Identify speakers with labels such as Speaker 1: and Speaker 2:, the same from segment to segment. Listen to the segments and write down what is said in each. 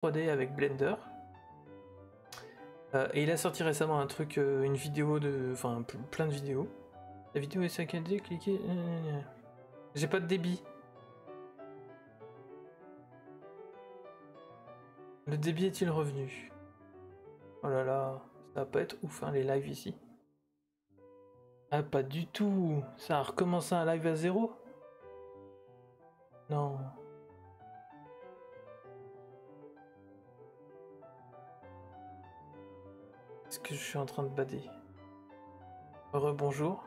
Speaker 1: 3D avec Blender. Et il a sorti récemment un truc, une vidéo de... Enfin, plein de vidéos. La vidéo est saccadée, cliquez... J'ai pas de débit. Le débit est-il revenu? Oh là là, ça va pas être ouf hein, les lives ici. Ah pas du tout. Ça a recommencé un live à 0? Non. Est-ce que je suis en train de bader? Rebonjour.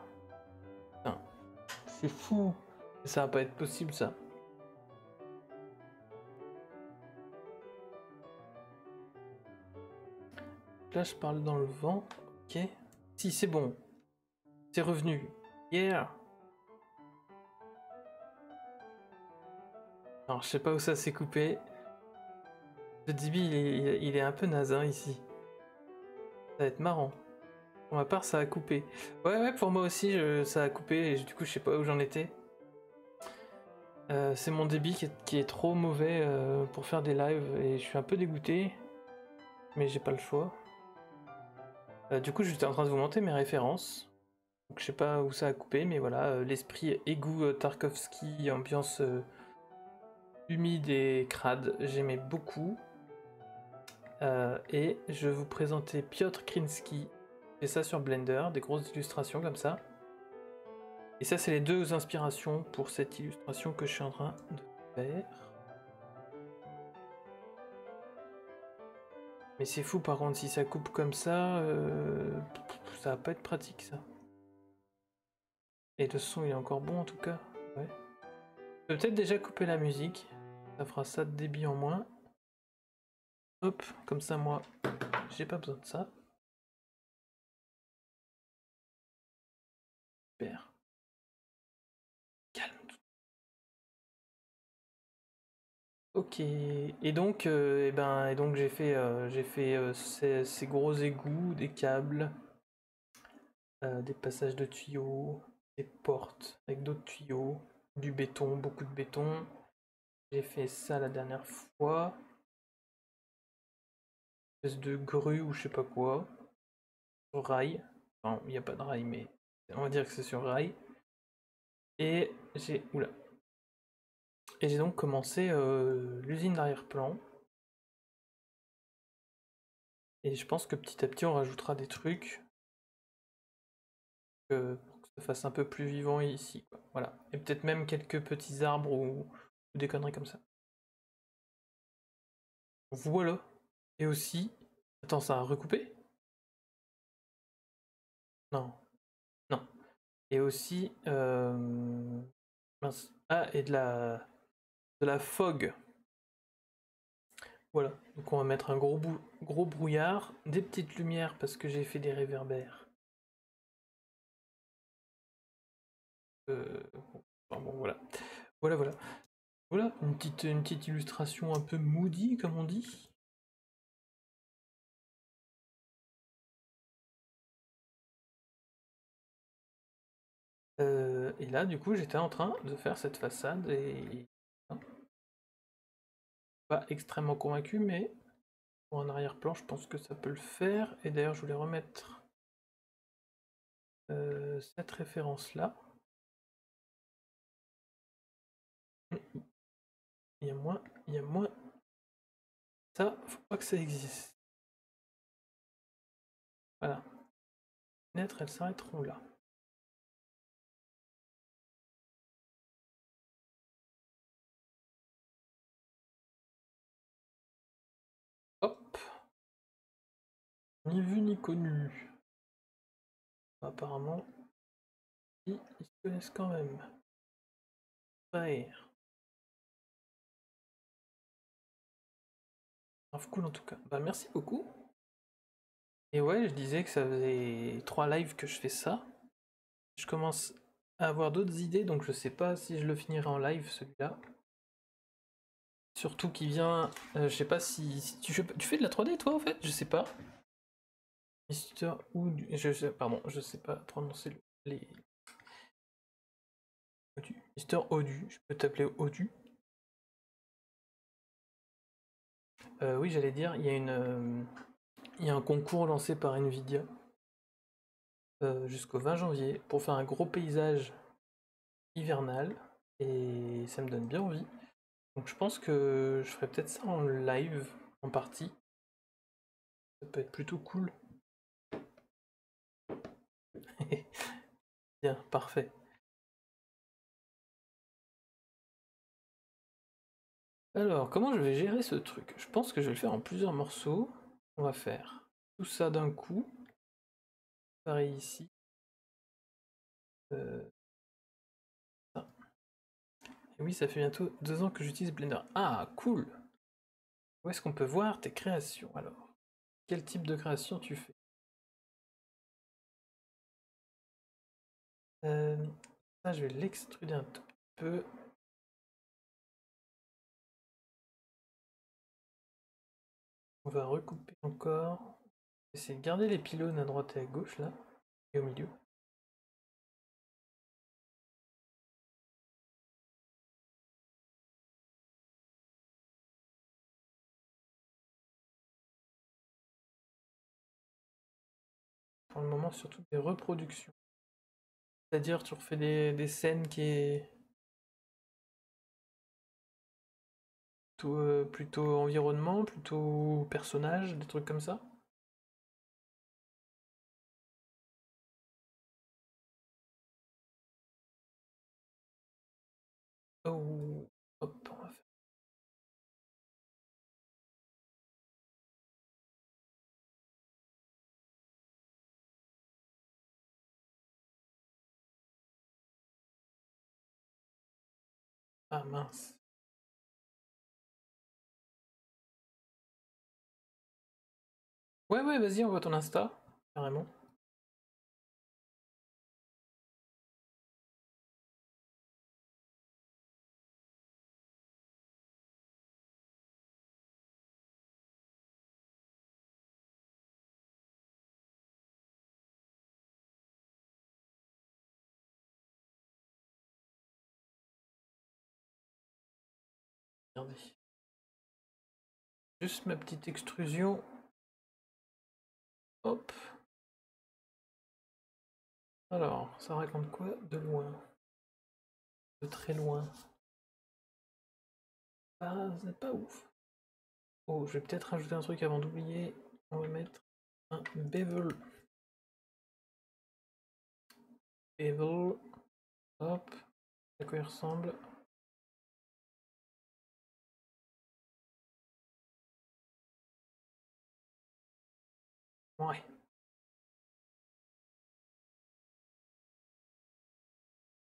Speaker 1: C'est fou. Ça va pas être possible ça. Là je parle dans le vent. Ok. Si c'est bon. C'est revenu. Yeah. Alors je sais pas où ça s'est coupé. Le débit il est un peu naze hein, ici. Ça va être marrant. Pour ma part ça a coupé. Ouais pour moi aussi ça a coupé et du coup je sais pas où j'en étais. C'est mon débit qui est trop mauvais pour faire des lives et je suis un peu dégoûté. Mais j'ai pas le choix. Du coup j'étais en train de vous montrer mes références. Donc, je sais pas où ça a coupé mais voilà, l'esprit égout Tarkovsky, ambiance humide et crade, j'aimais beaucoup. Et je vais vous présenter Piotr Krinsky. J'ai ça sur Blender, des grosses illustrations comme ça. Et ça, c'est les deux inspirations pour cette illustration que je suis en train de faire. Mais c'est fou par contre, si ça coupe comme ça, ça va pas être pratique ça. Et le son il est encore bon en tout cas. Ouais. Je peux peut-être déjà couper la musique. Ça fera ça de débit en moins. Hop, comme ça moi, j'ai pas besoin de ça. Super. Calme. Ok. Et donc, j'ai fait ces gros égouts, des câbles, des passages de tuyaux, des portes avec d'autres tuyaux, du béton, beaucoup de béton. J'ai fait ça la dernière fois. Une espèce de grue ou je sais pas quoi. Sur rail. Enfin, il n'y a pas de rail, mais on va dire que c'est sur rail. Et j'ai. Oula. Et j'ai donc commencé l'usine d'arrière-plan. Et je pense que petit à petit on rajoutera des trucs pour que ça fasse un peu plus vivant ici, quoi. Voilà. Et peut-être même quelques petits arbres ou des conneries comme ça. Voilà. Et aussi. Attends, ça a recoupé? Non. Non. Et aussi. Mince. Ah, et de la fog. Voilà. Donc on va mettre un gros brouillard, des petites lumières parce que j'ai fait des réverbères. Enfin, bon, voilà. Voilà. Voilà, une petite illustration un peu moody, comme on dit. Et là, du coup, j'étais en train de faire cette façade et pas extrêmement convaincu, mais pour un arrière-plan, je pense que ça peut le faire. Et d'ailleurs, je voulais remettre cette référence-là. Il y a moins. Ça, faut pas que ça existe. Voilà. Les fenêtres, elles s'arrêteront là. Hop. Ni vu ni connu. Apparemment, ils se connaissent quand même. Ouais. Grave cool en tout cas. Bah merci beaucoup. Et ouais, je disais que ça faisait 3 lives que je fais ça. Je commence à avoir d'autres idées, donc je sais pas si je le finirai en live celui-là. Surtout qu'il vient. Je sais pas si tu fais de la 3D toi en fait, je sais pas. Mister Odu. Pardon, je sais pas prononcer les. Odu. Mister Odu, je peux t'appeler Odu. Oui, j'allais dire, il y a un concours lancé par Nvidia jusqu'au 20 janvier pour faire un gros paysage hivernal et ça me donne bien envie. Donc je pense que je ferai peut-être ça en live en partie. Ça peut être plutôt cool. Bien, parfait. Alors, comment je vais gérer ce truc? Je pense que je vais le faire en plusieurs morceaux. On va faire tout ça d'un coup. Pareil ici. Ça. Et oui, ça fait bientôt 2 ans que j'utilise Blender. Ah, cool! Où est-ce qu'on peut voir tes créations alors? Quel type de création tu fais? Ça, je vais l'extruder un tout petit peu. On va recouper encore. Essayer de garder les pylônes à droite et à gauche là, et au milieu. Pour le moment, surtout des reproductions. C'est-à-dire, tu refais des scènes qui est plutôt environnement, plutôt personnage, des trucs comme ça. Oh, hop, on va faire. Ah mince. Ouais, ouais, vas-y, envoie ton Insta, carrément. Regardez. Juste ma petite extrusion. Hop. Alors, ça raconte quoi? De loin. De très loin. Ah, c'est pas ouf. Oh, je vais peut-être rajouter un truc avant d'oublier. On va mettre un bevel. Bevel. Hop. À quoi il ressemble? Ouais.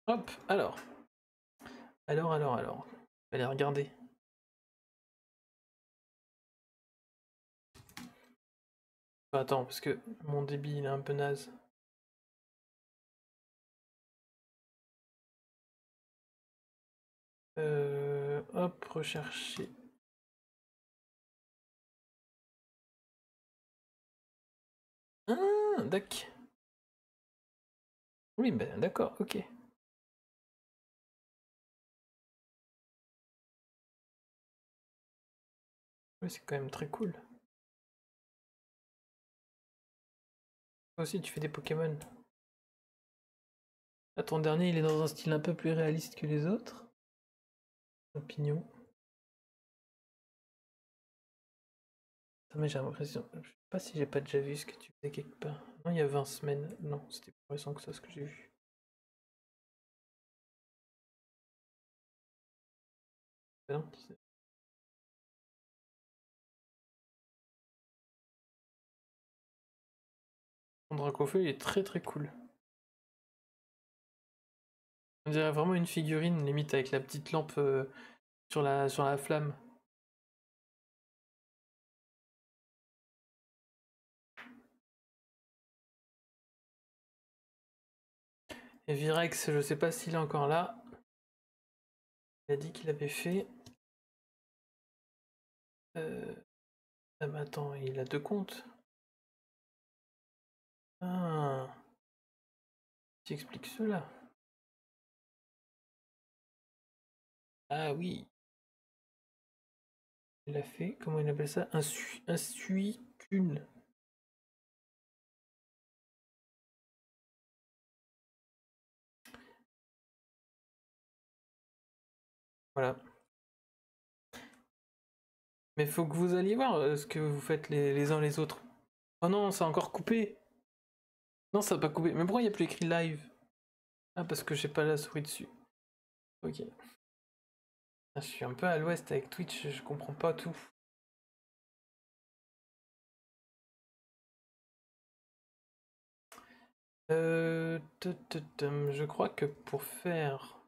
Speaker 1: Hop, alors. Alors. Allez, regarder. Attends, parce que mon débit il est un peu naze. Hop, rechercher. Ah, d'accord. Oui, ben d'accord, ok. Oui, c'est quand même très cool. Toi aussi, tu fais des Pokémon. Ah, ton dernier, il est dans un style un peu plus réaliste que les autres. Champignon. Ah, mais j'ai l'impression. Je sais pas si j'ai pas déjà vu ce que tu faisais quelque part. Non, il y a 20 semaines. Non, c'était plus récent que ça ce que j'ai vu. Ah non, ton Dracofeu, il est très très cool. On dirait vraiment une figurine, limite avec la petite lampe sur la flamme. Et Virex, je sais pas s'il est encore là. Il a dit qu'il avait fait. Ah bah attends, il a deux comptes. Ah, tu expliques cela. Ah oui. Il a fait, comment il appelle ça? Un suicune. Voilà. Mais faut que vous alliez voir ce que vous faites les uns les autres. Oh non, ça a encore coupé. Non, ça n'a pas coupé. Mais pourquoi il n'y a plus écrit live? Ah, parce que j'ai pas la souris dessus. Ok. Ah, je suis un peu à l'ouest avec Twitch, je comprends pas tout. Je crois que pour faire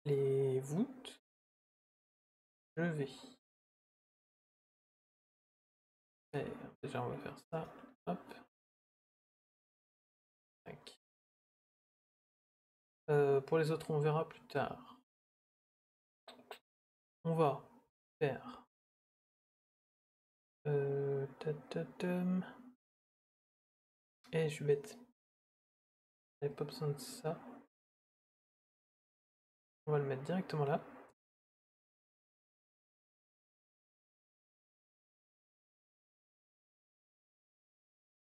Speaker 1: les voûtes, je vais faire. Déjà, on va faire ça. Hop. Tac. Pour les autres, on verra plus tard. On va faire. Eh, je suis bête. J'avais pas besoin de ça. On va le mettre directement là.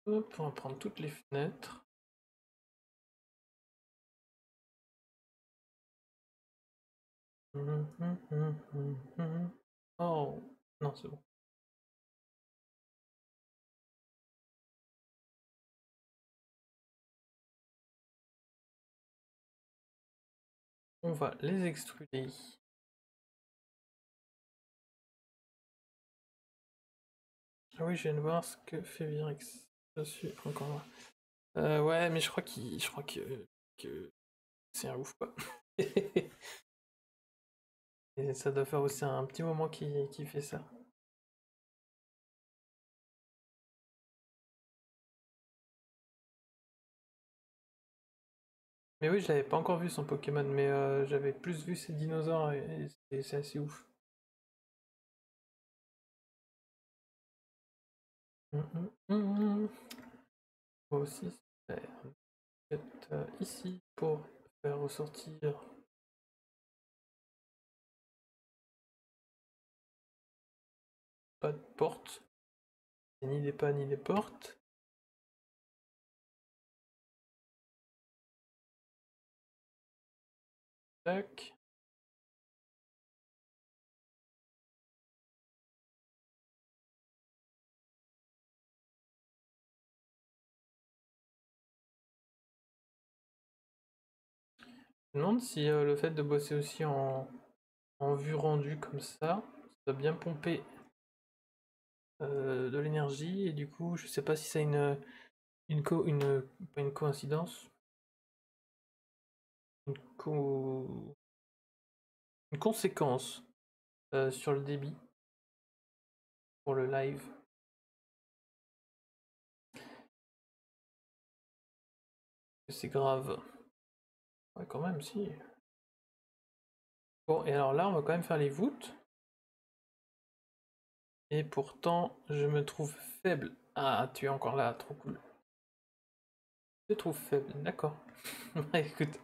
Speaker 1: Hop, on va prendre toutes les fenêtres. Oh, non, c'est bon. On va les extruder. Ah oui, je viens de voir ce que fait Virix. Je suis encore là. Ouais, mais je crois que c'est un ouf quoi. Et ça doit faire aussi un petit moment qu'il fait ça. Mais oui, je l'avais pas encore vu son Pokémon, mais j'avais plus vu ses dinosaures et c'est assez ouf. Moi aussi, peut-être ici pour faire ressortir pas de porte. Ni des pas ni des portes. Tac. Je me demande si le fait de bosser aussi en vue rendue comme ça doit bien pomper de l'énergie et du coup je sais pas si ça a pas une coïncidence, une, une conséquence sur le débit pour le live. C'est grave. Ouais, quand même, si. Bon, et alors là, on va quand même faire les voûtes. Et pourtant, je me trouve faible. Ah, tu es encore là, trop cool. Je te trouve faible, d'accord. Ouais, écoute,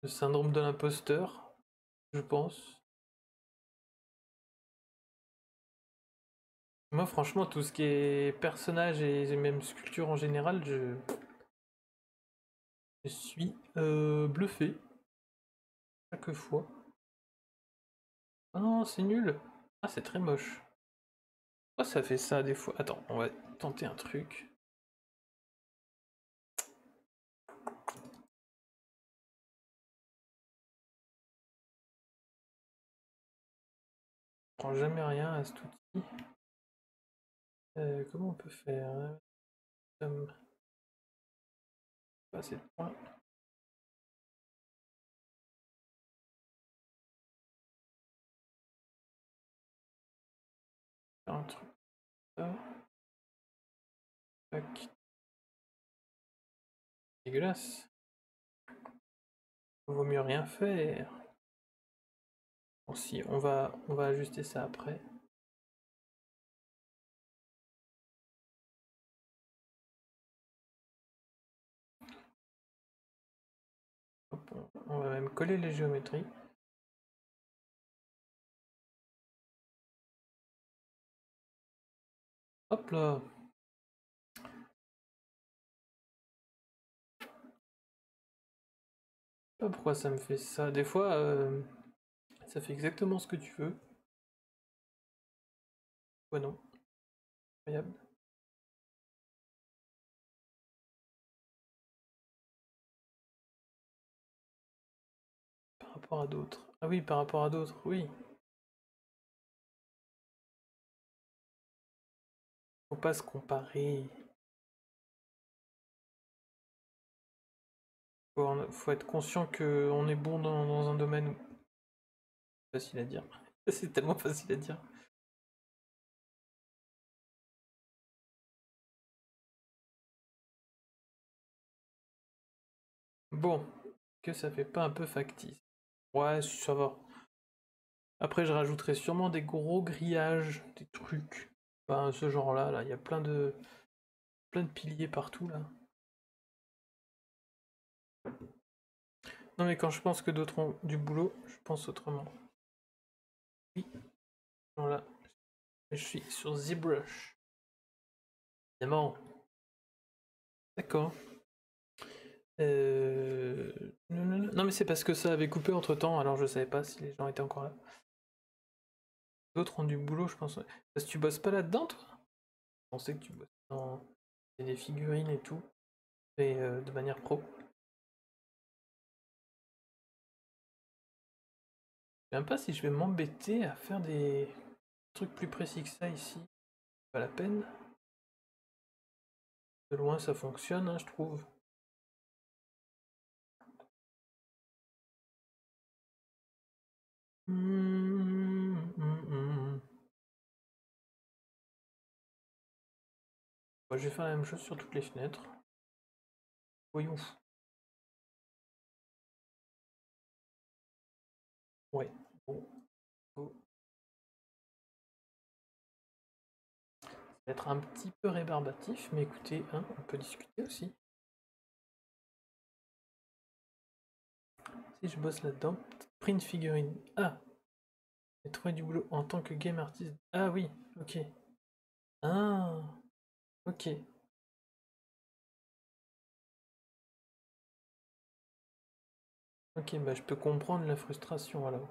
Speaker 1: le syndrome de l'imposteur, je pense. Moi, franchement, tout ce qui est personnage et même sculpture en général, je suis bluffé chaque fois. Ah non, c'est nul. Ah, c'est très moche. Pourquoi ça fait ça des fois? Attends, on va tenter un truc. Je prends jamais rien à cet outil. Comment on peut faire? Pas assez de points. Faire un truc. Ça. Tac. Dégueulasse. Vaut mieux rien faire. Bon, si, on va ajuster ça après. Hop, on va même coller les géométries. Hop là. Je sais pas pourquoi ça me fait ça. Des fois, ça fait exactement ce que tu veux. Ouais, non. Incroyable. Par rapport à d'autres. Ah oui, par rapport à d'autres, oui. Faut pas se comparer. Faut être conscient qu'on est bon dans un domaine. Facile à dire. C'est tellement facile à dire. Bon, que ça fait pas un peu factice. Ouais, ça va. Après, je rajouterai sûrement des gros grillages, des trucs. Ben, ce genre-là, là, il y a plein de piliers partout, là. Non, mais quand je pense que d'autres ont du boulot, je pense autrement. Oui, voilà. Je suis sur ZBrush. Évidemment. D'accord. Non, mais c'est parce que ça avait coupé entre temps, alors je savais pas si les gens étaient encore là. D'autres ont du boulot, je pense. Parce que tu bosses pas là-dedans, toi? Je pensais que tu bosses dans des figurines et tout, et de manière pro. Je sais même pas si je vais m'embêter à faire des trucs plus précis que ça ici. Pas la peine. De loin, ça fonctionne, hein, je trouve. Bon, je vais faire la même chose sur toutes les fenêtres. Voyons. Ouais. Bon. Faut être un petit peu rébarbatif, mais écoutez, hein, on peut discuter aussi. Si je bosse là-dedans, print figurine. Ah, j'ai trouvé du boulot en tant que game artist. Ah oui, ok. Ah, ok. Ok, bah je peux comprendre la frustration alors.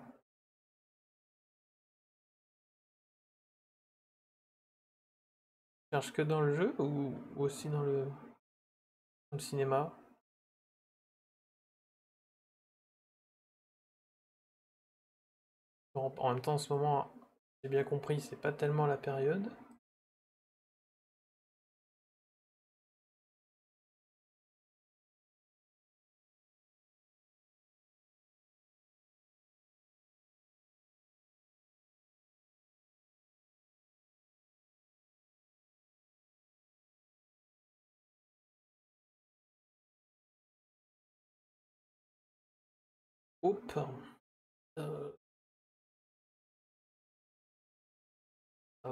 Speaker 1: Tu cherches que dans le jeu ou aussi dans le cinéma? En même temps, en ce moment, j'ai bien compris, c'est pas tellement la période. Hop, euh,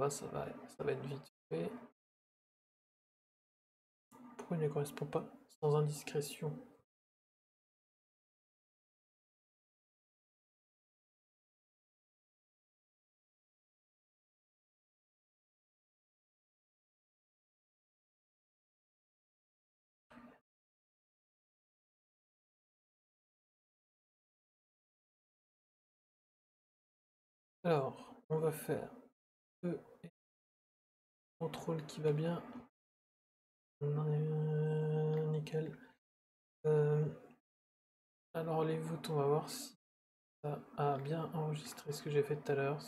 Speaker 1: ça va être vite fait. Pourquoi il ne correspond pas sans indiscrétion? Alors, on va faire E et contrôle qui va bien. Nickel. Euh, alors les voûtes, on va voir si ça a bien enregistré ce que j'ai fait tout à l'heure.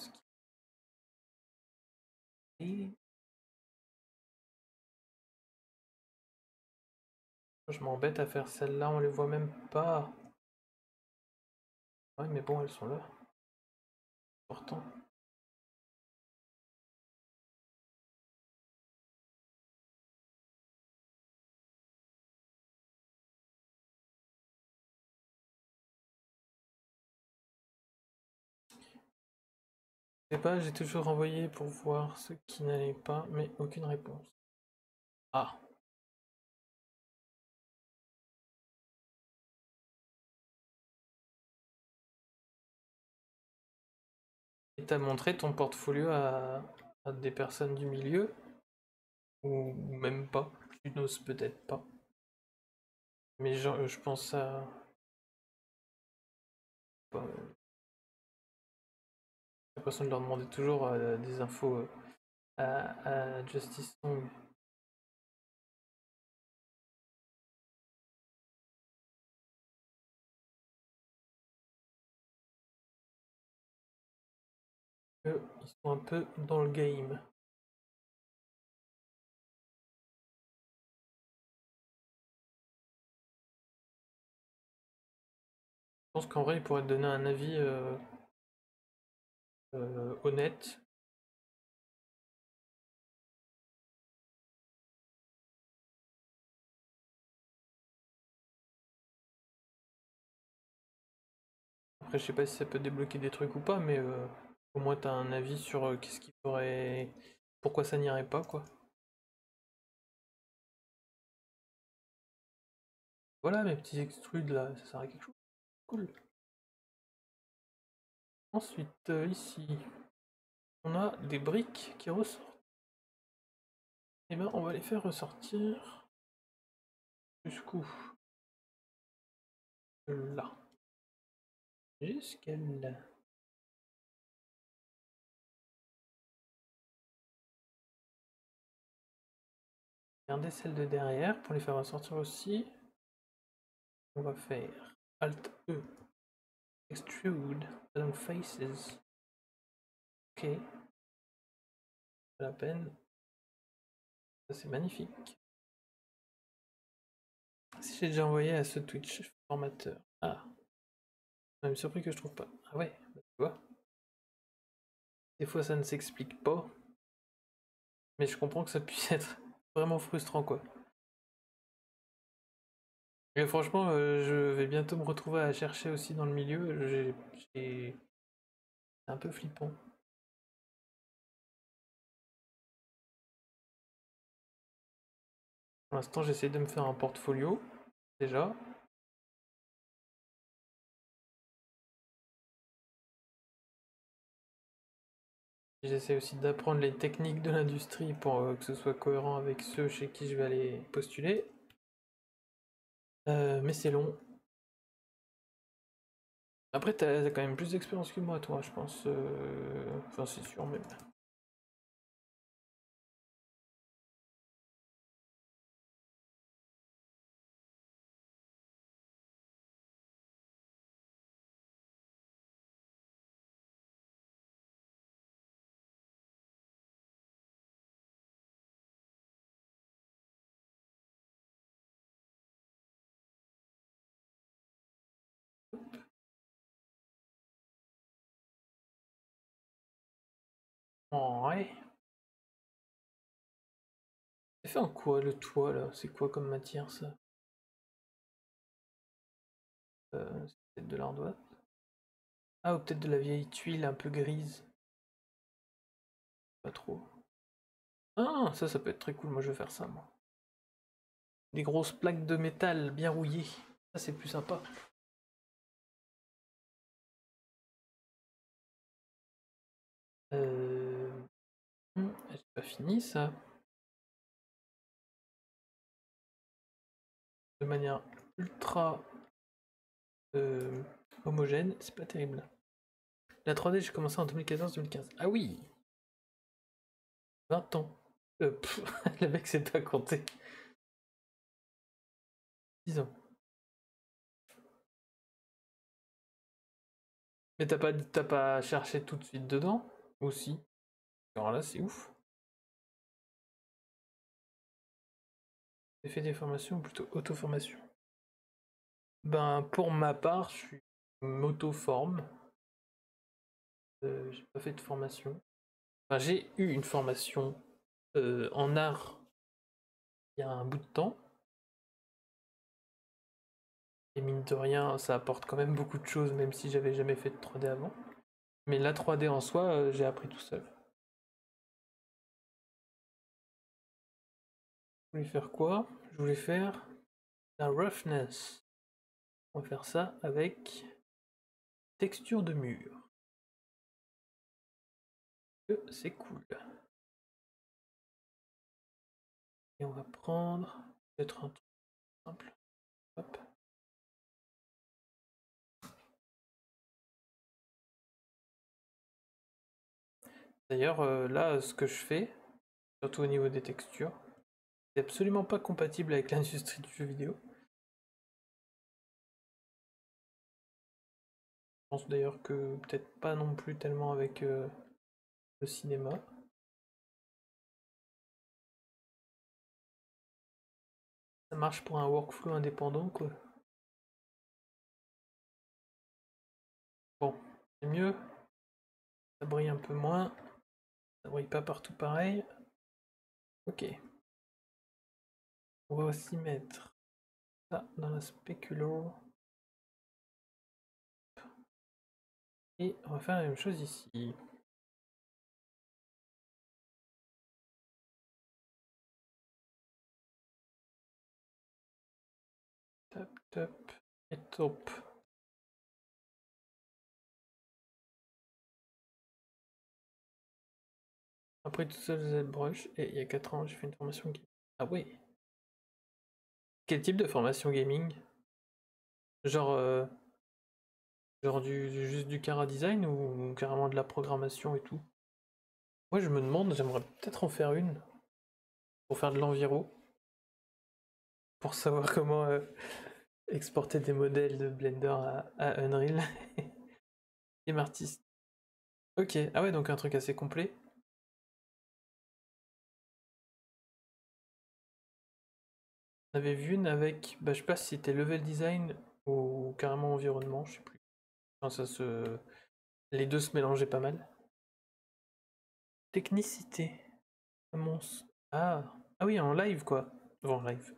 Speaker 1: Et je m'embête à faire celle-là, on les voit même pas. Ouais, mais bon, elles sont là. Pourtant. Je sais pas, j'ai toujours envoyé pour voir ce qui n'allait pas, mais aucune réponse. Ah, et t'as montré ton portfolio à des personnes du milieu? ou même pas. Tu n'oses peut-être pas. Mais genre, je pense à... J'ai l'impression de leur demander toujours des infos à Justice Song. Eux, ils sont un peu dans le game. Je pense qu'en vrai, ils pourraient te donner un avis honnête. Après, je sais pas si ça peut débloquer des trucs ou pas, mais au moins t'as un avis sur qu'est-ce qui ferait... Pourquoi ça n'irait pas, quoi. Voilà, mes petits extrudes là, ça sert à quelque chose. Cool. Ensuite, ici, on a des briques qui ressortent. Et ben, on va les faire ressortir jusqu'où? Là. Jusqu'à là. Regardez celles de derrière pour les faire ressortir aussi. On va faire Alt E. Extrude along faces. Ok. Pas la peine. Ça c'est magnifique. Si j'ai déjà envoyé à ce Twitch formateur. Ah. Je suis surpris que je trouve pas. Ah ouais, bah, tu vois. Des fois ça ne s'explique pas. Mais je comprends que ça puisse être vraiment frustrant quoi. Et franchement, je vais bientôt me retrouver à chercher aussi dans le milieu. C'est un peu flippant. Pour l'instant, j'essaie de me faire un portfolio, déjà. J'essaie aussi d'apprendre les techniques de l'industrie pour que ce soit cohérent avec ceux chez qui je vais aller postuler. Mais c'est long. Après, t'as quand même plus d'expérience que moi, toi, je pense. Enfin, c'est sûr, même. Ouais. C'est fait en quoi, le toit, là? C'est quoi comme matière, ça? C'est peut-être de l'ardoise. Ah, ou peut-être de la vieille tuile un peu grise. Pas trop. Ah, ça peut être très cool. Moi, je vais faire ça, moi. Des grosses plaques de métal bien rouillées. Ça, c'est plus sympa. Euh... J'ai pas fini, ça. De manière ultra homogène, c'est pas terrible. La 3D, j'ai commencé en 2014-2015. Ah oui, 20 ans. Le mec sait pas compter. 10 ans. Mais t'as pas cherché tout de suite dedans? Aussi. Alors là, c'est ouf. J'ai fait des formations ou plutôt auto-formation? Ben, pour ma part, je suis m'auto-forme. J'ai pas fait de formation. Enfin, j'ai eu une formation en art il y a un bout de temps. Et mine de rien, ça apporte quand même beaucoup de choses, même si j'avais jamais fait de 3D avant. Mais la 3D en soi, j'ai appris tout seul. Je voulais faire quoi? Je voulais faire la roughness. On va faire ça avec texture de mur. C'est cool. Et on va prendre peut-être un truc simple. Hop. D'ailleurs, là, ce que je fais, surtout au niveau des textures, c'est absolument pas compatible avec l'industrie du jeu vidéo. Je pense d'ailleurs que peut-être pas non plus tellement avec le cinéma. Ça marche pour un workflow indépendant, quoi. Bon, c'est mieux. Ça brille un peu moins. Ça brille pas partout pareil. Ok. On va aussi mettre ça dans la spéculo. Et on va faire la même chose ici. Tap, tap, et top. Après tout ça, ZBrush, et il y a 4 ans, j'ai fait une formation gaming. Ah ouais. Quel type de formation gaming? Genre, juste du cara design ou carrément de la programmation et tout? Moi, je me demande, j'aimerais peut-être en faire une pour faire de l'enviro, pour savoir comment exporter des modèles de Blender à Unreal. Et Martiste. Ok, ah ouais, donc un truc assez complet. On avait vu une avec, bah, je sais pas si c'était level design ou carrément environnement, je sais plus. Enfin, les deux se mélangeaient pas mal. Technicité. Ah. Ah oui, en live quoi. En live.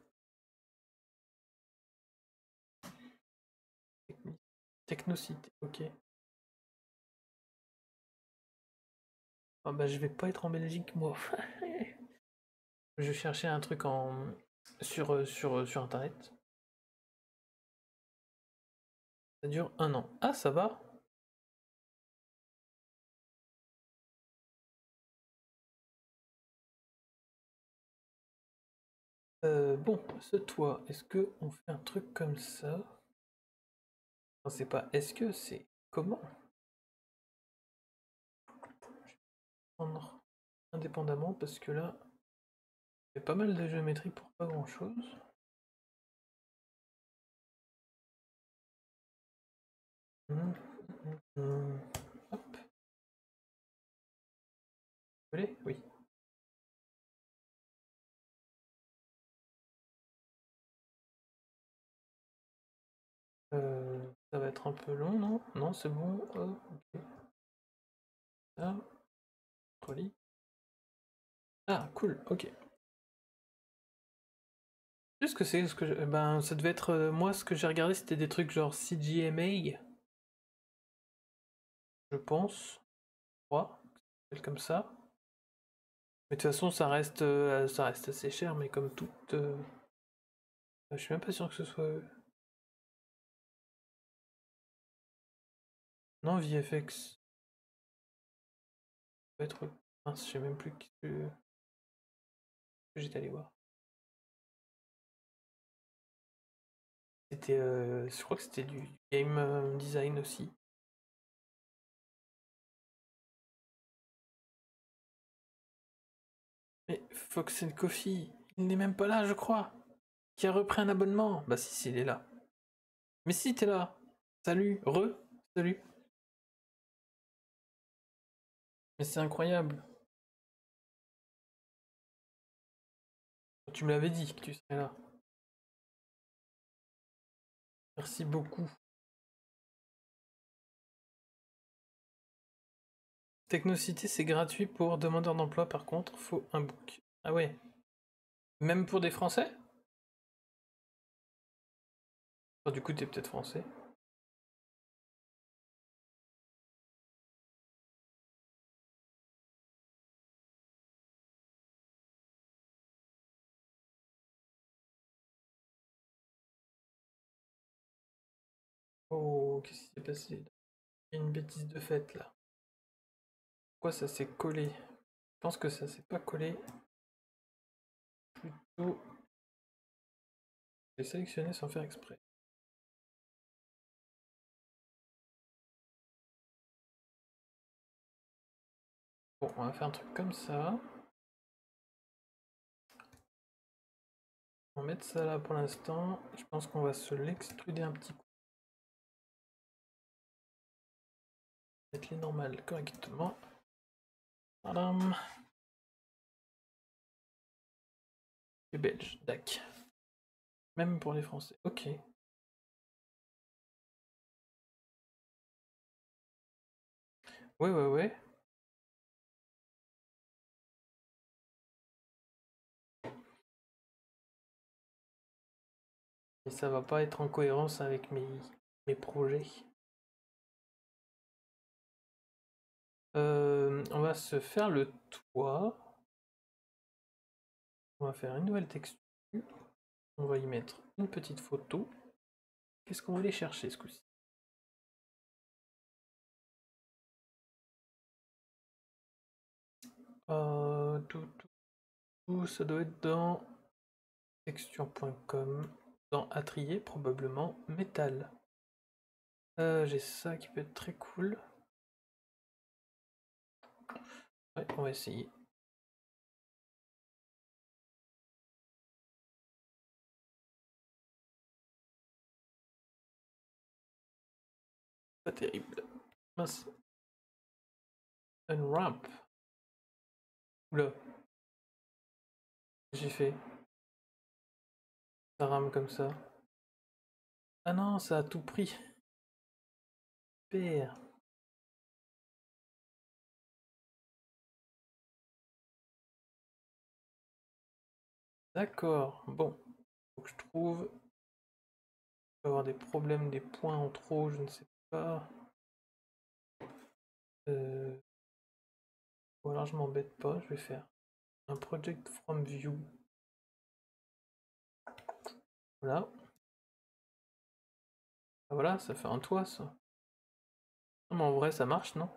Speaker 1: Technocité, ok. Ah bah je vais pas être en Belgique moi. Je cherchais un truc sur internet. Ça dure 1 an. Ah ça va. Bon, ce toit, est-ce que on fait un truc comme ça? Enfin, c'est pas est-ce que, c'est comment? Je vais prendre indépendamment parce que là, il y a pas mal de géométrie pour pas grand chose. Hop. Vous voulez? Oui. Ça va être un peu long, non? Non, c'est bon. Oh, ok. Ça, relis. Ah, cool, ok. Qu'est-ce que c'est? Ben, ça devait être. Moi, ce que j'ai regardé, c'était des trucs genre CGMA, je pense. Je crois. Comme ça. Mais de toute façon, ça reste assez cher, mais comme tout. Je suis même pas sûr que ce soit. Non, VFX. Ça peut être. Mince, je sais même plus que j'étais allé voir. C'était. Je crois que c'était du game design aussi. Mais Fox and Coffee, il n'est même pas là, je crois. Qui a repris un abonnement? Bah si, il est là. Mais si, t'es là. Salut, salut. Mais c'est incroyable. Tu me l'avais dit que tu serais là. Merci beaucoup. Technocity, c'est gratuit pour demandeurs d'emploi, par contre, faut un book. Ah ouais. Même pour des Français? Enfin, du coup, t'es peut-être français. Oh, qu'est-ce qui s'est passé? Il y a une bêtise de fait là. Pourquoi ça s'est collé? Je pense que ça s'est pas collé. photo. Je l'ai sélectionné sans faire exprès. Bon, on va faire un truc comme ça. On va mettre ça là pour l'instant. Je pense qu'on va se l'extruder un petit coup. Mettre les normales correctement. Voilà. Les Belges, dac. Même pour les Français, ok. Ouais. Et ça va pas être en cohérence avec mes projets. On va se faire le toit. On va faire une nouvelle texture. On va y mettre une petite photo. Qu'est-ce qu'on va aller chercher ce coup-ci? Ça doit être dans texture.com, dans Attrier probablement, métal. J'ai ça qui peut être très cool. Ouais, on va essayer. Pas terrible. Mince. Unwrap. Oula. J'ai fait. Ça rame comme ça. Ah non, ça a tout pris. Père. D'accord. Bon. Faut que je trouve. Je vais avoir des problèmes, des points en trop, je ne sais pas. Ou alors je m'embête pas, je vais faire un project from view. Voilà. Ah, voilà, ça fait un toit ça. Non, mais en vrai ça marche, non?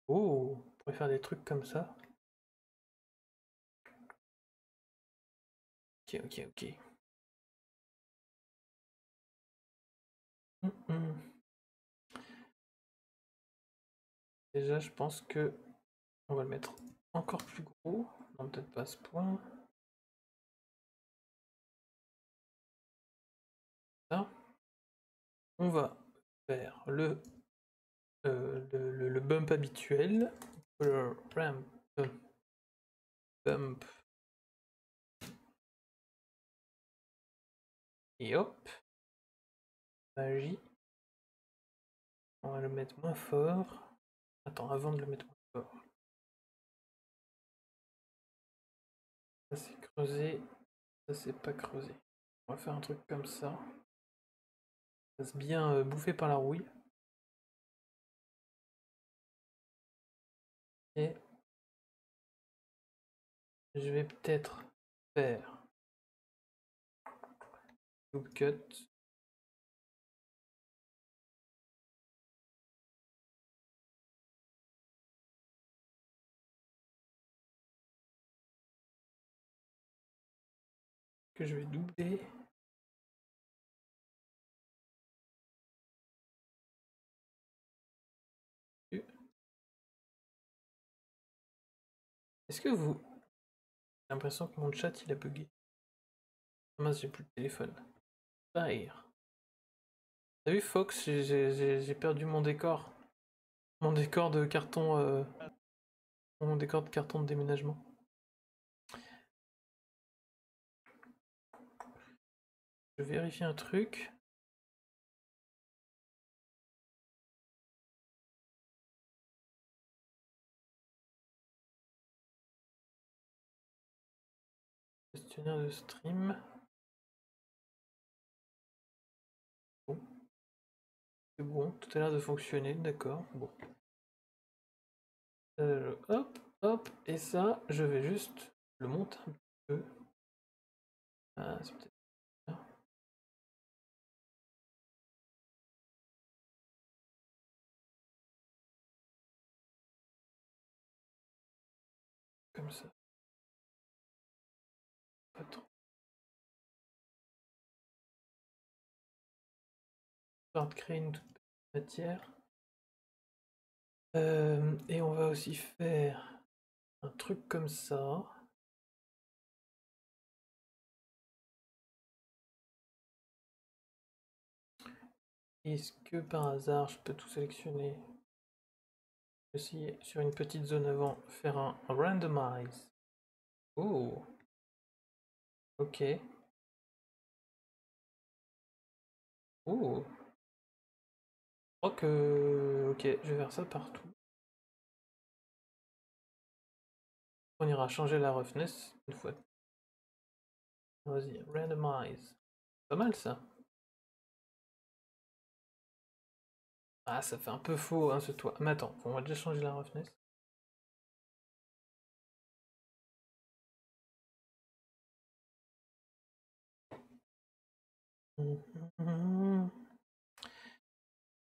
Speaker 1: Oh, on pourrait faire des trucs comme ça. Ok. Déjà, je pense que on va le mettre encore plus gros. Non, peut-être pas à ce point. Là, on va faire le bump habituel. Le ramp bump. Et hop. Magie. On va le mettre moins fort. Attends, avant de le mettre moins fort. Ça c'est creusé. Ça c'est pas creusé. On va faire un truc comme ça. Ça se bien bouffé par la rouille. Et je vais peut-être faire loop cut. Que je vais doubler. Est-ce que vous... J'ai l'impression que mon chat il a bugué. Ah mince, j'ai plus de téléphone. Rire. T'as vu Fox, j'ai perdu mon décor. Mon décor de carton... Mon décor de carton de déménagement. Je vérifie un truc. Gestionnaire de stream. Bon. C'est bon, tout a l'air de fonctionner, d'accord. Bon. Hop, et ça, je vais juste le monter un petit peu. Ah, c'est peut-être bien. Comme ça. histoire de créer une toute petite matière. Et on va aussi faire un truc comme ça. Est-ce que par hasard je peux tout sélectionner? Aussi sur une petite zone avant, faire un randomize. Oh, ok. Oh, je crois que. Ok, je vais faire ça partout. On ira changer la roughness une fois. Vas-y, randomize. Pas mal ça. Ah, ça fait un peu faux hein, ce toit. Mais attends, on va déjà changer la roughness.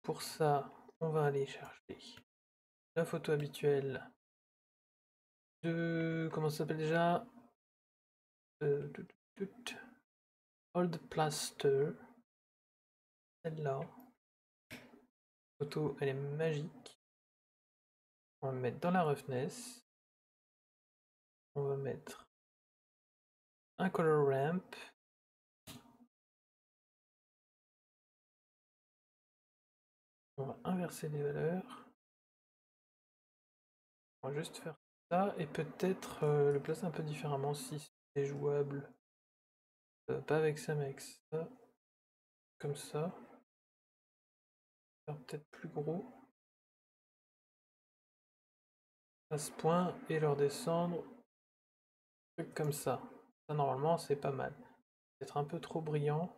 Speaker 1: Pour ça, on va aller chercher la photo habituelle de. Comment ça s'appelle déjà? Old Plaster. Celle-là. Photo, elle est magique. On va mettre dans la roughness. On va mettre un color ramp. On va inverser les valeurs. On va juste faire ça et peut-être le placer un peu différemment si c'est jouable. Pas avec ça, mais avec ça. Comme ça. Faire peut-être plus gros. À ce point et leur descendre. Truc comme ça. Ça normalement c'est pas mal. Peut-être un peu trop brillant.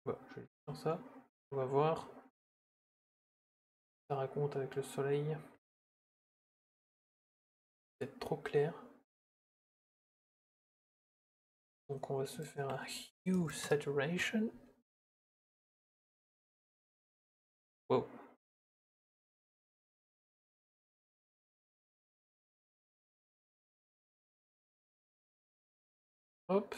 Speaker 1: Bon, je vais faire ça. On va voir. Ça raconte avec le soleil. C'est trop clair. Donc on va se faire un hue saturation. Wow. Hop.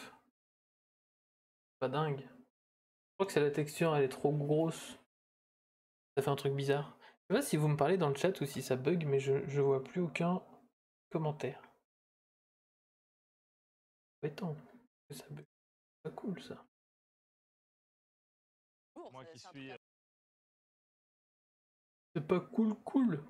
Speaker 1: Pas dingue. Je crois que c'est la texture, elle est trop grosse. Ça fait un truc bizarre. Je sais pas si vous me parlez dans le chat ou si ça bug, mais je vois plus aucun commentaire. Attends, que ça bug. C'est pas cool ça.
Speaker 2: Moi qui suis.
Speaker 1: C'est pas cool cool.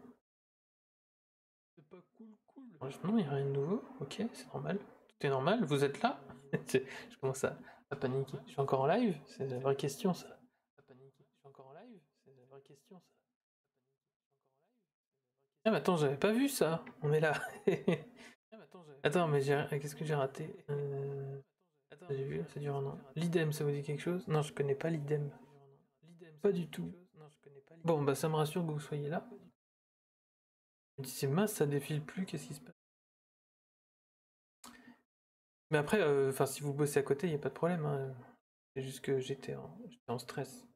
Speaker 1: C'est pas cool cool. Non, il n'y a rien de nouveau. Ok, c'est normal. Tout est normal. Vous êtes là? Je commence à paniquer. Je suis encore en live? C'est la vraie question ça. À paniquer. Je suis encore en live? C'est la vraie question ça. Ah mais attends, j'avais pas vu ça. On est là. Attends, mais qu'est-ce que j'ai raté? J'ai vu, ça dure un an. L'idem, ça vous dit quelque chose? Non, je connais pas l'idem. Pas du tout. Bon, bah ça me rassure que vous soyez là. Je me dis, c'est mince, ça défile plus, qu'est-ce qui se passe? Mais après, enfin, si vous bossez à côté, il n'y a pas de problème. Hein. C'est juste que j'étais en stress.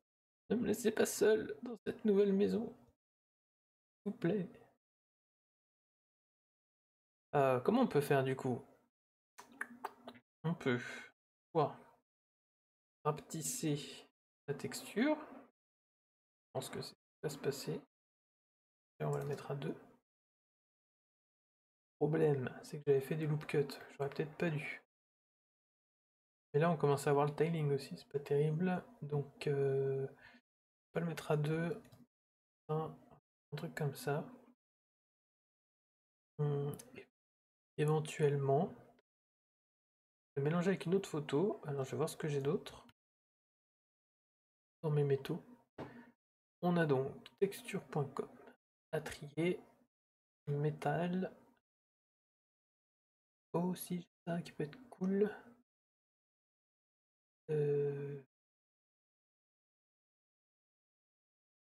Speaker 1: Ne me laissez pas seul dans cette nouvelle maison. S'il vous plaît. Comment on peut faire du coup? On peut rapetisser la texture. Je pense que ça va se passer. Et on va la mettre à 2. Problème, c'est que j'avais fait des loop cuts. J'aurais peut-être pas dû. Mais là, on commence à avoir le tiling aussi, c'est pas terrible. Donc, on va le mettre à 2. Un truc comme ça. Éventuellement, je vais mélanger avec une autre photo. Alors, je vais voir ce que j'ai d'autre dans mes métaux. On a donc texture.com, à trier, métal. Oh, si, j'ai ça qui peut être cool. Je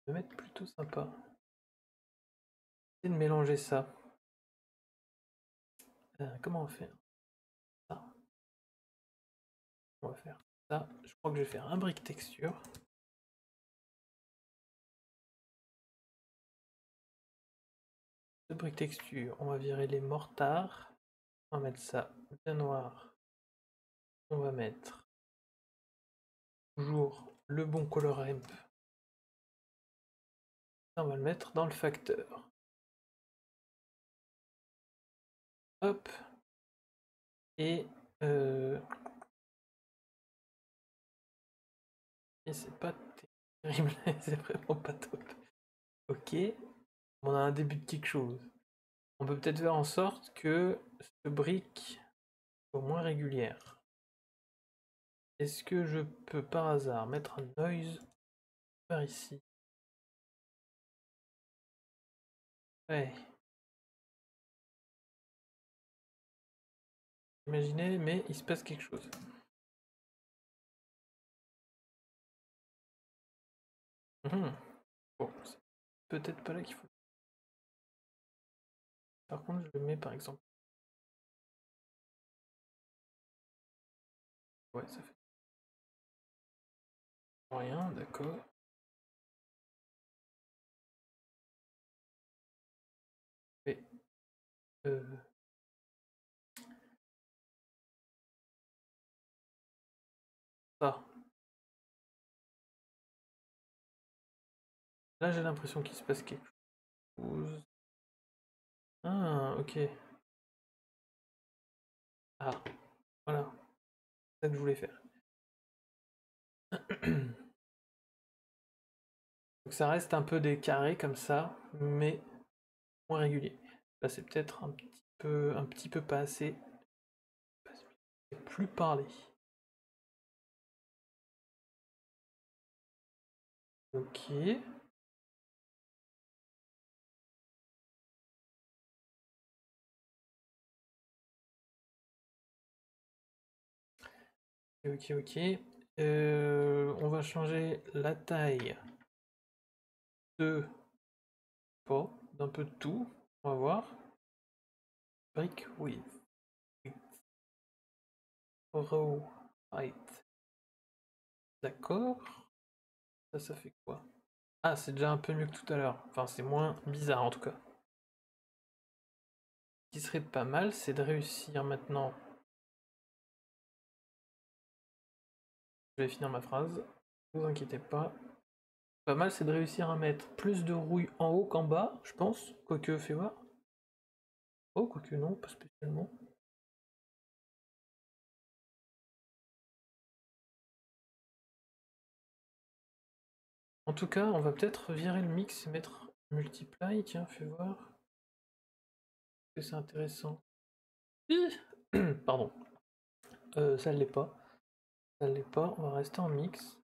Speaker 1: vais mettre plutôt sympa. Essayer de mélanger ça. Comment on fait ça? On va faire ça. Je crois que je vais faire un brick texture. De brick texture, on va virer les mortards. On va mettre ça bien noir. On va mettre toujours le bon color ramp. On va le mettre dans le facteur. Hop. Et c'est pas terrible, c'est vraiment pas top. Ok, on a un début de quelque chose. On peut peut-être faire en sorte que ce brique soit moins régulière. Est-ce que je peux par hasard mettre un noise par ici? Ouais. Imaginez, mais il se passe quelque chose. Bon, c'est peut-être pas là qu'il faut. Par contre, je le mets par exemple. Ouais, ça fait rien, d'accord. Mais ça. Là, j'ai l'impression qu'il se passe quelque chose. Ah, ok. Ah, voilà. C'est ça que je voulais faire. Donc ça reste un peu des carrés comme ça, mais moins régulier. Là, c'est peut-être un petit peu pas assez. Plus parler. Ok. Ok, ok. On va changer la taille de pas d'un peu de tout. On va voir. Brick width. Row height. D'accord. Ça fait quoi? Ah, c'est déjà un peu mieux que tout à l'heure. Enfin, c'est moins bizarre en tout cas. Ce qui serait pas mal, c'est de réussir maintenant. Je vais finir ma phrase. Ne vous inquiétez pas. Pas mal, c'est de réussir à mettre plus de rouille en haut qu'en bas, je pense. Quoique, fais voir. Oh, quoique non, pas spécialement. En tout cas, on va peut-être virer le mix et mettre multiply. Tiens, fais voir. Que c'est intéressant. Pardon. Ça l'est pas. Ça l'est pas. On va rester en mix.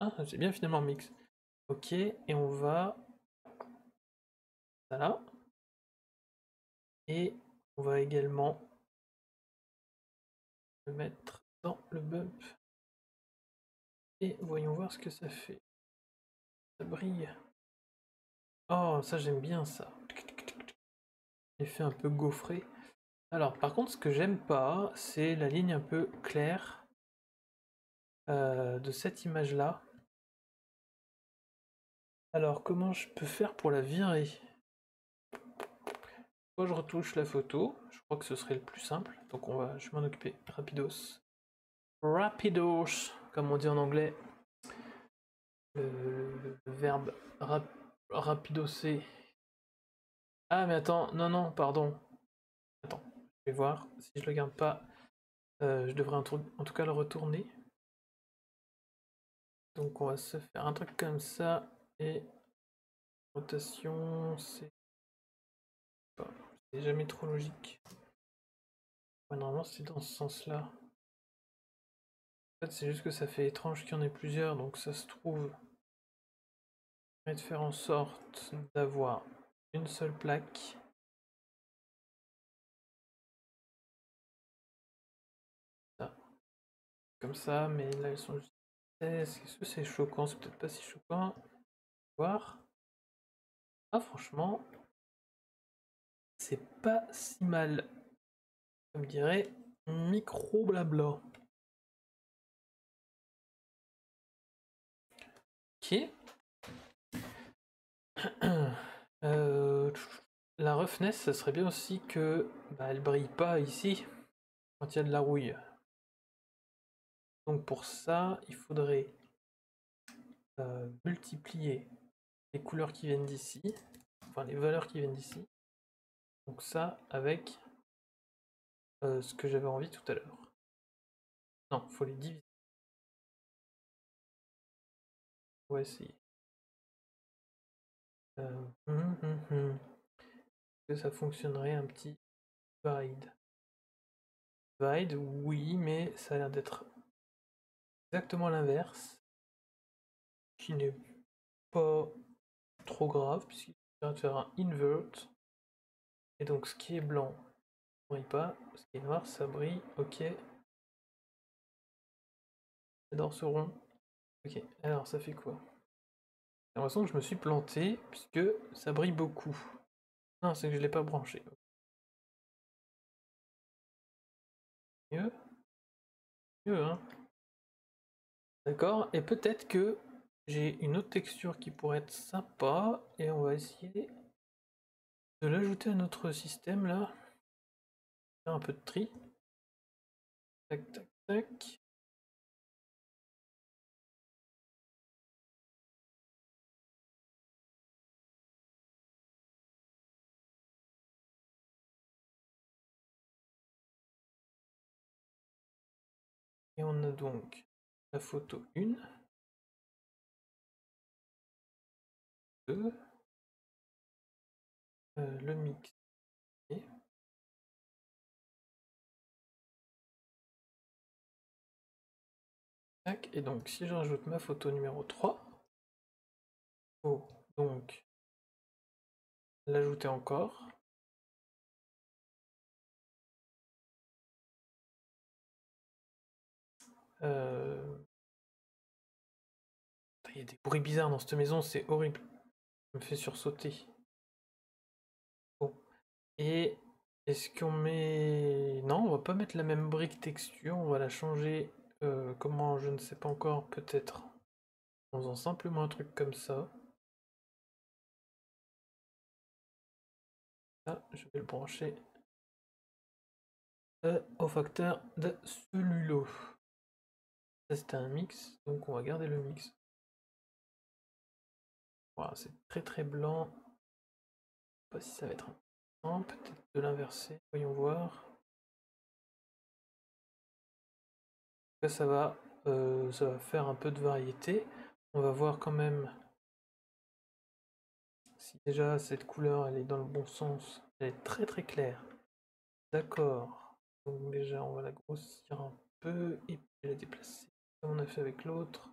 Speaker 1: Ah, c'est bien finalement mix. Ok, et on va. Ça là. Et on va également le mettre dans le bump. Et voyons voir ce que ça fait. Ça brille. Oh, ça j'aime bien ça. Effet un peu gaufré. Alors, par contre, ce que j'aime pas, c'est la ligne un peu claire de cette image-là. Alors, comment je peux faire pour la virer? Soit je retouche la photo, je crois que ce serait le plus simple, donc je vais m'en occuper rapidos. Rapidos, comme on dit en anglais. Le verbe rapidosser. Ah, mais attends, non, non, pardon. Attends, je vais voir. Si je le garde pas, je devrais en tout cas le retourner. Donc on va se faire un truc comme ça. Et rotation, c'est jamais trop logique. Ouais, normalement c'est dans ce sens-là. En fait, c'est juste que ça fait étrange qu'il y en ait plusieurs, donc ça se trouve. Je vais faire en sorte d'avoir une seule plaque. Ça. Comme ça, mais là elles sont juste. Est-ce que c'est choquant? C'est peut-être pas si choquant. Voir. Ah, franchement, c'est pas si mal. Comme dirait micro blabla. Ok. La roughness, ça serait bien aussi que elle brille pas ici quand il y a de la rouille. Donc pour ça, il faudrait multiplier les couleurs qui viennent d'ici, enfin les valeurs qui viennent d'ici. Donc ça avec ce que j'avais envie tout à l'heure. Non, il faut les diviser. On va essayer. Que ça fonctionnerait un petit divide. Divide, oui, mais ça a l'air d'être exactement l'inverse. Qui n'est pas trop grave, puisqu'il vient de faire un invert. Et donc ce qui est blanc ne brille pas, ce qui est noir ça brille, ok. J'adore ce rond. Ok, alors ça fait quoi? J'ai l'impression que je me suis planté, puisque ça brille beaucoup. Non, c'est que je l'ai pas branché. Mieux? Mieux, hein? D'accord, et peut-être que j'ai une autre texture qui pourrait être sympa, et on va essayer de l'ajouter à notre système là. Faire un peu de tri. Tac, tac, tac. Et on a donc la photo 1, 2, le mix. Tac, et donc si je rajoute ma photo numéro 3, faut donc l'ajouter encore. Il y a des bruits bizarres dans cette maison, c'est horrible. Ça me fait sursauter. Bon. Et est-ce qu'on met... Non, on va pas mettre la même brique texture, on va la changer. Comment, je ne sais pas encore, peut-être en faisant simplement un truc comme ça. Là, je vais le brancher au facteur de cellulo. Ça c'était un mix, donc on va garder le mix. Voilà, c'est très très blanc. Je sais pas si ça va être un... peut-être de l'inverser, voyons voir. Là, ça va faire un peu de variété. On va voir quand même si déjà cette couleur elle est dans le bon sens. Elle est très très claire. D'accord. Donc déjà on va la grossir un peu et puis la déplacer comme on a fait avec l'autre.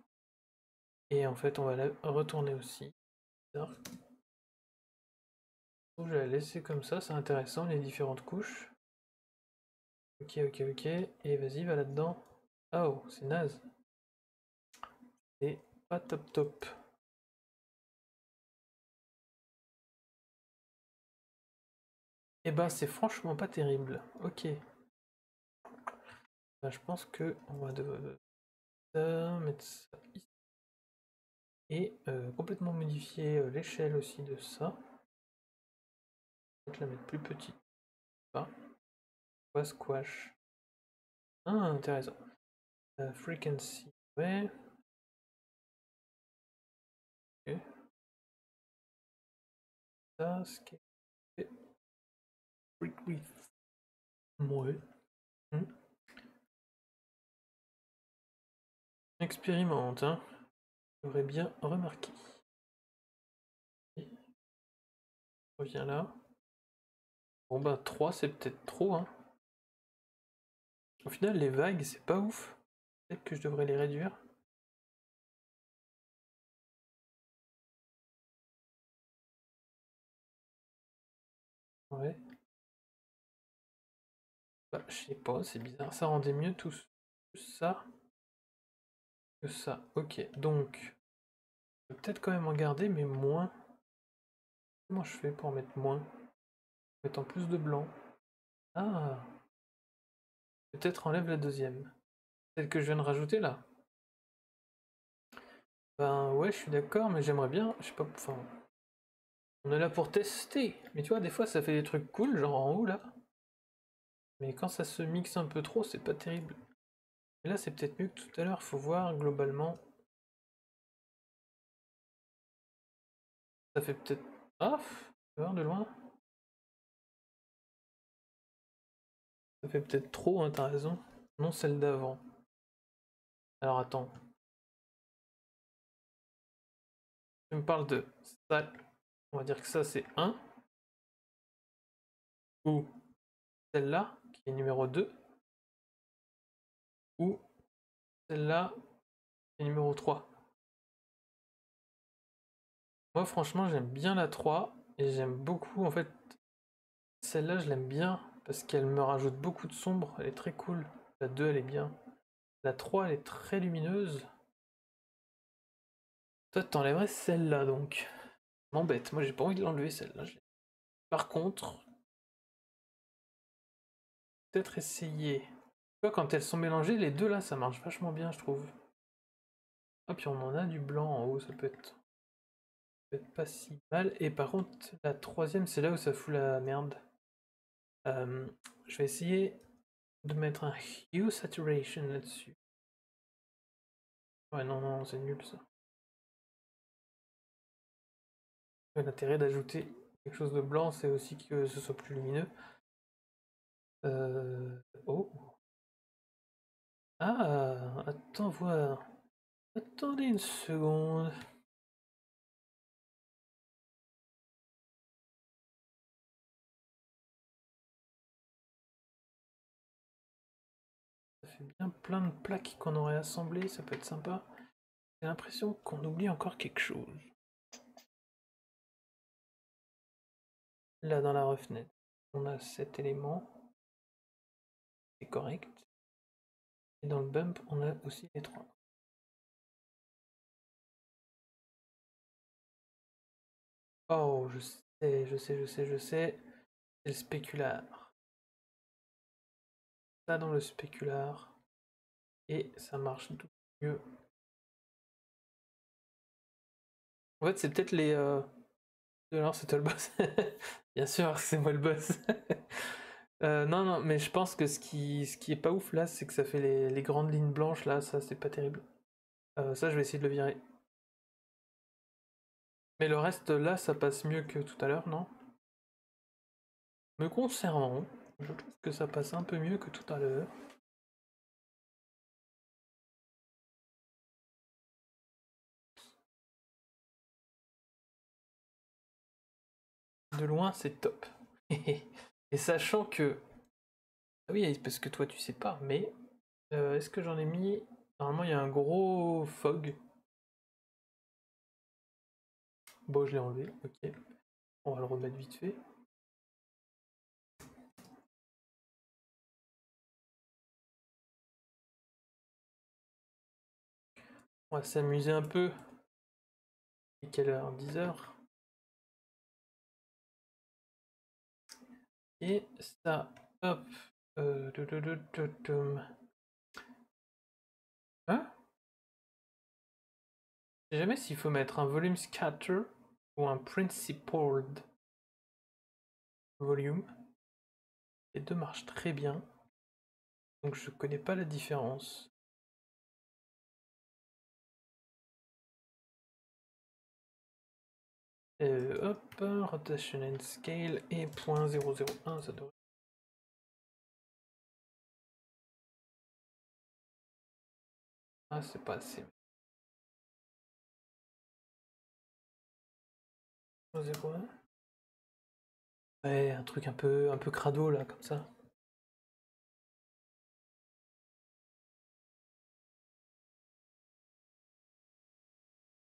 Speaker 1: Et en fait on va la retourner aussi. Je vais la laisser comme ça, c'est intéressant les différentes couches. Ok, ok, ok. Et vas-y, va là-dedans. Oh, c'est naze. C'est pas top top. Et bah c'est franchement pas terrible. Ok. Bah, je pense que on va mettre ça ici. Et complètement modifier l'échelle aussi de ça. Peut-être la mettre plus petite. Pas. Squash. Ah, intéressant. Frequency. Ouais. Ok. Ça, scale. Freak width. Ouais. Expérimente, hein. J'aurais bien remarqué. Reviens là. Bon bah 3 c'est peut-être trop, hein. Au final les vagues c'est pas ouf. Peut-être que je devrais les réduire. Ouais. Bah je sais pas, c'est bizarre. Ça rendait mieux tout ça que ça. Ok, donc je vais peut-être quand même en garder mais moins. Comment je fais pour mettre moins? En mettant plus de blanc. Ah, peut-être enlève la deuxième. Celle que je viens de rajouter là. Ben ouais, je suis d'accord, mais j'aimerais bien, je sais pas, enfin, on est là pour tester. Mais tu vois, des fois ça fait des trucs cool, genre en haut là. Mais quand ça se mixe un peu trop, c'est pas terrible. Et là, c'est peut-être mieux que tout à l'heure, faut voir globalement. Ça fait peut-être. Ah, faut voir de loin. Ça fait peut-être trop, hein, t'as raison. Non, celle d'avant. Alors attends. Tu me parles de ça. On va dire que ça, c'est 1. Ou celle-là, qui est numéro 2. Ou celle-là, qui est numéro 3. Moi, franchement, j'aime bien la 3. Et j'aime beaucoup, en fait, celle-là, je l'aime bien. Parce qu'elle me rajoute beaucoup de sombre. Elle est très cool. La 2, elle est bien. La 3, elle est très lumineuse. Toi, t'enlèverais celle-là, donc. M'embête. Moi, j'ai pas envie de l'enlever, celle-là. Par contre, peut-être essayer. Tu vois, quand elles sont mélangées, les deux là, ça marche vachement bien, je trouve. Ah, puis on en a du blanc en haut, ça peut être pas si mal. Et par contre, la troisième, c'est là où ça fout la merde. Je vais essayer de mettre un hue saturation là-dessus. Ouais, non, non, c'est nul ça. L'intérêt d'ajouter quelque chose de blanc, c'est aussi que ce soit plus lumineux. Oh. Ah, attends, voir. Attendez une seconde. Ça fait bien plein de plaques qu'on aurait assemblées, ça peut être sympa. J'ai l'impression qu'on oublie encore quelque chose. Là dans la fenêtre, on a cet élément, c'est correct. Et dans le bump, on a aussi les 3. Oh, je sais, je sais, je sais, je sais. C'est le spécular. Ça dans le spécular. Et ça marche tout mieux. En fait, c'est peut-être les... Alors, c'est toi le boss. Bien sûr, c'est moi le boss. Non, non, mais je pense que ce qui est pas ouf là, c'est que ça fait les grandes lignes blanches là, ça c'est pas terrible. Ça, je vais essayer de le virer. Mais le reste là, ça passe mieux que tout à l'heure, non? Me concernant, je trouve que ça passe un peu mieux que tout à l'heure. De loin, c'est top. Et sachant que... Ah oui, parce que toi tu sais pas, mais... est-ce que j'en ai mis... Normalement, il y a un gros fog. Bon, je l'ai enlevé, ok. On va le remettre vite fait. On va s'amuser un peu. Et quelle heure? 10h. Et ça, hop. Euh, tu- tu- tu- tu- tu- Hein? Je sais jamais s'il faut mettre un volume scatter ou un principled volume. Les deux marchent très bien. Donc je connais pas la différence. Hop, rotation and scale et .001, ça devrait. Ah, c'est pas assez. 0,1. Ouais, un truc un peu crado là, comme ça.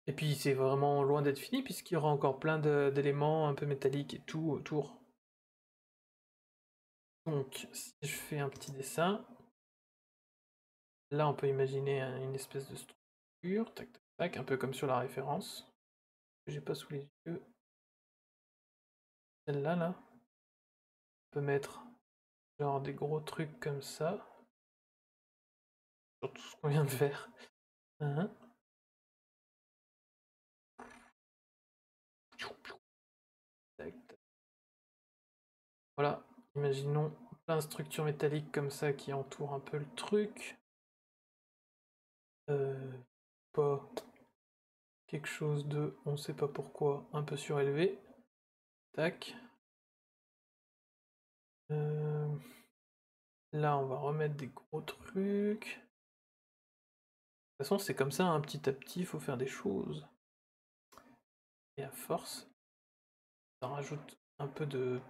Speaker 1: Et puis c'est vraiment loin d'être fini puisqu'il y aura encore plein d'éléments un peu métalliques et tout autour. Donc si je fais un petit dessin, là on peut imaginer une espèce de structure, tac tac tac, un peu comme sur la référence, que j'ai pas sous les yeux. Celle-là, là, on peut mettre genre des gros trucs comme ça, sur tout ce qu'on vient de faire. Hein. Tac, tac. Voilà, imaginons plein de structures métalliques comme ça qui entourent un peu le truc. Pas quelque chose de, on sait pas pourquoi, un peu surélevé. Tac. Là, on va remettre des gros trucs. De toute façon, c'est comme ça, hein, petit à petit, il faut faire des choses. Et à force, ça rajoute un peu de...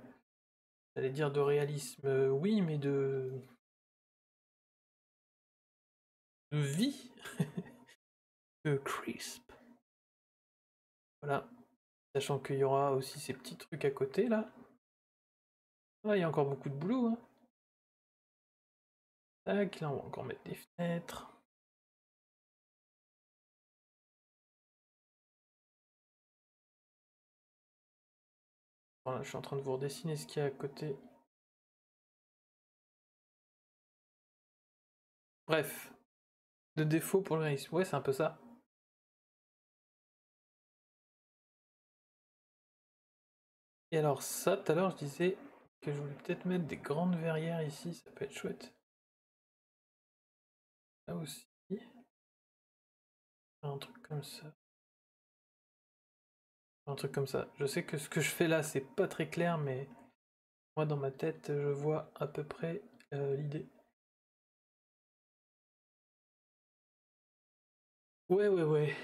Speaker 1: J'allais dire de réalisme, oui, mais de vie. De crisp. Voilà. Sachant qu'il y aura aussi ces petits trucs à côté, là. Ah, il y a encore beaucoup de boulot, hein. Tac, là, on va encore mettre des fenêtres. Voilà, je suis en train de vous redessiner ce qu'il y a à côté. Bref. De défaut pour le réalisme. Ouais, c'est un peu ça. Et alors ça, tout à l'heure, je disais que je voulais peut-être mettre des grandes verrières ici, ça peut être chouette. Là aussi. Un truc comme ça. Un truc comme ça. Je sais que ce que je fais là, c'est pas très clair, mais moi, dans ma tête, je vois à peu près l'idée. Ouais, ouais, ouais.